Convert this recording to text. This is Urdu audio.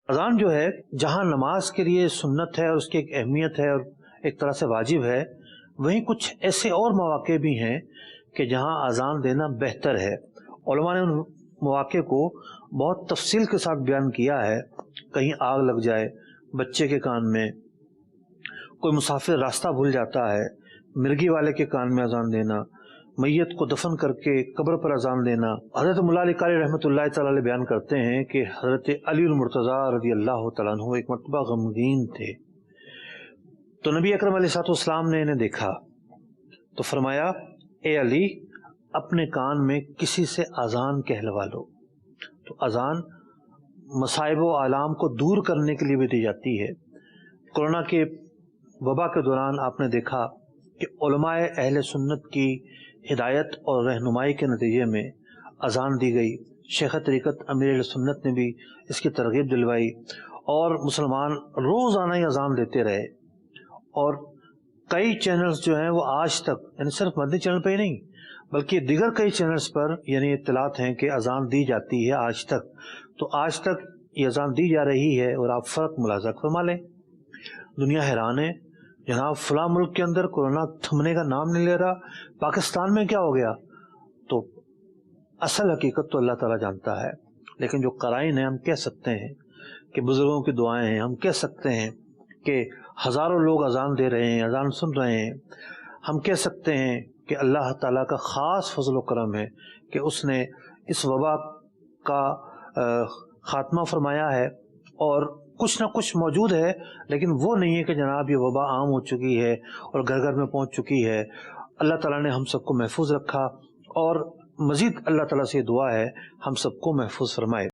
اذان جو ہے جہاں نماز کے لیے سنت ہے اور اس کی ایک اہمیت ہے اور ایک طرح سے واجب ہے، وہیں کچھ ایسے اور مواقع بھی ہیں کہ جہاں اذان دینا بہتر ہے۔ علماء نے ان مواقع کو بہت تفصیل کے ساتھ بیان کیا ہے۔ کہیں آگ لگ جائے بچے کے کان میں، کوئی مسافر راستہ بھول جاتا ہے، مرغی والے کے کان میں اذان دینا، میت کو دفن کر کے قبر پر اذان دینا۔ حضرت مولا علی قاری رحمۃ اللہ تعالی علیہ بیان کرتے ہیں کہ حضرت علی المرتضیٰ رضی اللہ تعالیٰ عنہ ایک مرتبہ غمگین تھے، تو نبی اکرم علیہ الصلوۃ والسلام نے انہیں دیکھا تو فرمایا، اے علی، اپنے کان میں کسی سے اذان کہلوا لو۔ تو اذان مصائب و آلام کو دور کرنے کے لیے بھی دی جاتی ہے۔ کورونا کے وبا کے دوران آپ نے دیکھا کہ علماء اہل سنت کی ہدایت اور رہنمائی کے نتیجے میں اذان دی گئی۔ شیخ طریقت امیر اہل سنت نے بھی اس کی ترغیب دلوائی اور مسلمان روزانہ ہی اذان دیتے رہے، اور کئی چینلز جو ہیں وہ آج تک، یعنی صرف مدنی چینل پہ ہی نہیں بلکہ دیگر کئی چینلز پر یعنی اطلاعات ہیں کہ اذان دی جاتی ہے آج تک۔ تو آج تک یہ اذان دی جا رہی ہے اور آپ فرق ملاحظہ فرما لیں۔ دنیا حیران ہے، جناب فلاں ملک کے اندر کورونا تھمنے کا نام نہیں لے رہا، پاکستان میں کیا ہو گیا؟ تو اصل حقیقت تو اللہ تعالیٰ جانتا ہے، لیکن جو قرائن ہیں ہم کہہ سکتے ہیں کہ بزرگوں کی دعائیں ہیں، ہم کہہ سکتے ہیں کہ ہزاروں لوگ اذان دے رہے ہیں، اذان سن رہے ہیں، ہم کہہ سکتے ہیں کہ اللہ تعالیٰ کا خاص فضل و کرم ہے کہ اس نے اس وبا کا خاتمہ فرمایا ہے، اور کچھ نہ کچھ موجود ہے، لیکن وہ نہیں ہے کہ جناب یہ وبا عام ہو چکی ہے اور گھر گھر میں پہنچ چکی ہے۔ اللہ تعالیٰ نے ہم سب کو محفوظ رکھا، اور مزید اللہ تعالیٰ سے دعا ہے ہم سب کو محفوظ فرمائے۔